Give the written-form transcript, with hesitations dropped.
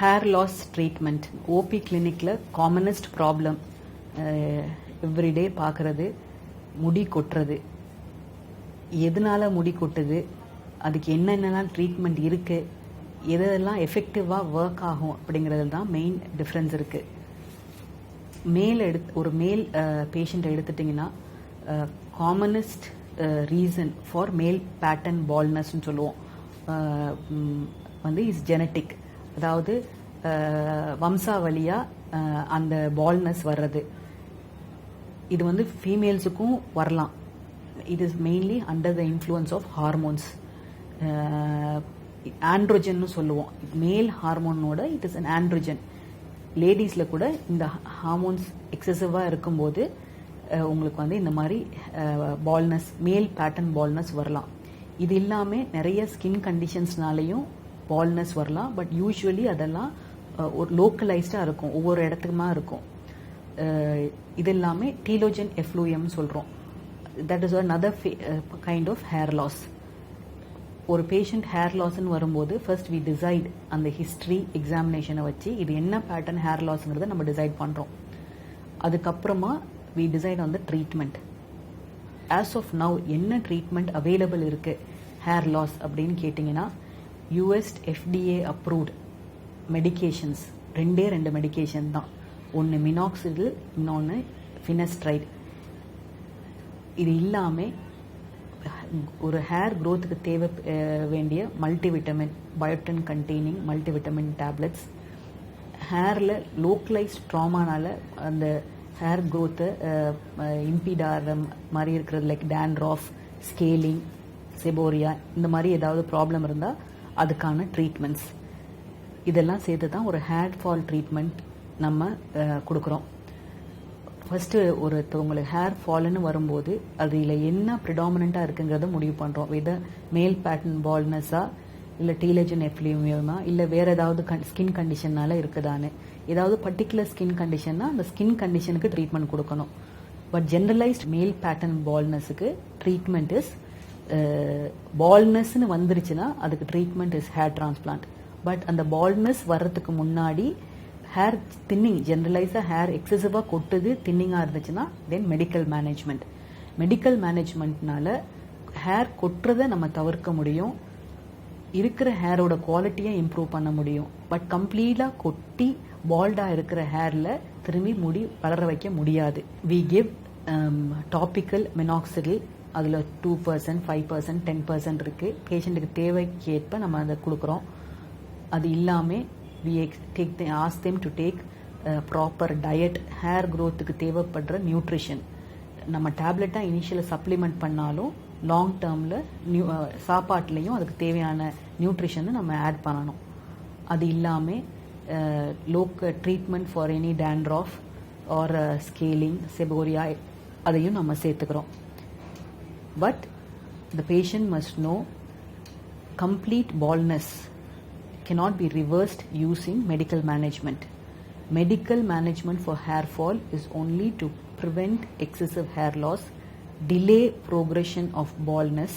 Hair loss treatment OP கிளினிக்கில் commonest problem everyday பார்க்குறது முடி கொட்டுறது. எதனால முடி கொட்டுது, அதுக்கு என்னென்னலாம் ட்ரீட்மெண்ட் இருக்குது, எதெல்லாம் எஃபெக்டிவாக ஒர்க் ஆகும் அப்படிங்கிறது தான் மெயின் டிஃப்ரென்ஸ் இருக்குது. ஒரு மேல் பேஷண்ட் எடுத்துட்டிங்கன்னா commonest reason for male pattern பால்னஸ்ன்னு சொல்லுவோம் இஸ் ஜெனட்டிக். அதாவது வம்சாவளியாக அந்த பால்னஸ் வர்றது. இது ஃபீமேல்ஸுக்கும் வரலாம். It is mainly under the influence of hormones. Androgen சொல்லுவோம். மேல் ஹார்மோனோட இட் இஸ் அன் ஆண்ட்ரோஜன். லேடிஸில் கூட இந்த ஹார்மோன்ஸ் எக்ஸசிவாக இருக்கும்போது உங்களுக்கு இந்த மாதிரி பால்னஸ், மேல் பேட்டர்ன் பால்னஸ் வரலாம். இது இல்லாமல் நிறைய ஸ்கின் கண்டிஷன்ஸ்னாலையும் பால்னஸ் வரலாம். பட் யூஸ்வலி அதெல்லாம் ஒரு லோக்கலைஸ்டாக இருக்கும், ஒவ்வொரு இடத்துக்குமா இருக்கும். இது எல்லாமே டீலோஜன் எஃப்ளூயம் சொல்கிறோம். That is another kind of hair loss. ஒரு பேஷண்ட் ஹேர் லாஸ்ன்னு வரும்போது ஃபர்ஸ்ட் வி டிசைட் அந்த ஹிஸ்ட்ரி எக்ஸாமினேஷனை வச்சு இது என்ன பேட்டர்ன் ஹேர் லாஸ்ங்கிறத நம்ம டிசைட் பண்ணுறோம். அதுக்கப்புறமா we decide on the treatment. As of now என்ன ட்ரீட்மெண்ட் அவைலபிள் இருக்குது ஹேர் லாஸ் அப்படின்னு கேட்டிங்கன்னா, US FDA அப்ரூவ்ட் மெடிகேஷன்ஸ் ரெண்டு மெடிகேஷன் தான். ஒன்று மினாக்சிடில், இன்னொன்று ஃபினஸ்ட்ரைட். இது இல்லாமல் ஒரு ஹேர் க்ரோத்துக்கு தேவை வேண்டிய multivitamin, biotin containing multivitamin tablets, ஹேரில் லோக்கலைஸ்ட் ட்ராமானால அந்த ஹேர் க்ரோத்தை இம்பீட் ஆகிற மாதிரி இருக்கிறது, லைக் டேண்ட்ராஃப், ஸ்கேலிங், செபோரியா, இந்த மாதிரி ஏதாவது ப்ராப்ளம் இருந்தால் அதுக்கான ட்ரீட்மெண்ட்ஸ் இதெல்லாம் சேர்த்து தான் ஒரு ஹேர் ஃபால் ட்ரீட்மெண்ட் நம்ம கொடுக்குறோம். ஃபர்ஸ்ட் ஒருத்தவங்களுக்கு ஹேர் ஃபால்னு வரும்போது அதில் என்ன ப்ரிடாமினண்ட்டாக இருக்குங்கிறத முடிவு பண்ணுறோம். வித மேல் பேட்டர்ன் பால்னஸா, இல்லை டீலஜன் எஃப்ளூமியமா, இல்லை வேற ஏதாவது ஸ்கின் கண்டிஷனால இருக்குதான்னு. ஏதாவது பர்டிகுலர் ஸ்கின் கண்டிஷன்னா அந்த ஸ்கின் கண்டிஷனுக்கு ட்ரீட்மெண்ட் கொடுக்கணும். பட் ஜென்ரலைஸ்ட் மேல் பேட்டர்ன் பால்னஸுக்கு ட்ரீட்மெண்ட் இஸ் பால்னஸ்ன்னு வந்துருச்சுன்னா அதுக்கு treatment is hair transplant. But அந்த பால்னஸ் வர்றதுக்கு முன்னாடி ஹேர் தின்னிங், ஜென்ரலைஸாக ஹேர் எக்ஸசிவாக கொட்டுது, தின்னிங்காக இருந்துச்சுன்னா தென் மெடிக்கல் மேனேஜ்மெண்ட். மெடிக்கல் மேனேஜ்மெண்ட்னால ஹேர் கொட்டுறதை நம்ம தவிர்க்க முடியும், இருக்கிற ஹேரோட குவாலிட்டியை இம்ப்ரூவ் பண்ண முடியும். பட் கம்ப்ளீட்டாக கொட்டி பால்டாக இருக்கிற ஹேரில் திரும்பி முடி வளர வைக்க முடியாது. We give topical minoxidil. அதில் 2%, 5%, 10% இருக்குது. பேஷண்ட்டுக்கு தேவைக்கு ஏற்ப நம்ம அதை கொடுக்குறோம். அது இல்லாமல் we ask them to take proper diet. Hair க்ரோத்துக்கு தேவைப்படுற நியூட்ரிஷன் நம்ம டேப்லெட்டாக இனிஷியலாக சப்ளிமெண்ட் பண்ணாலும் லாங் டேர்மில் சாப்பாட்லேயும் அதுக்கு தேவையான நியூட்ரிஷனை நம்ம ஆட் பண்ணணும். அது இல்லாமல் treatment for any dandruff or scaling, seborrhoea, அதையும் நம்ம சேர்த்துக்கிறோம். But the patient must know complete baldness cannot be reversed using medical management. Medical management for hair fall is only to prevent excessive hair loss, delay progression of baldness,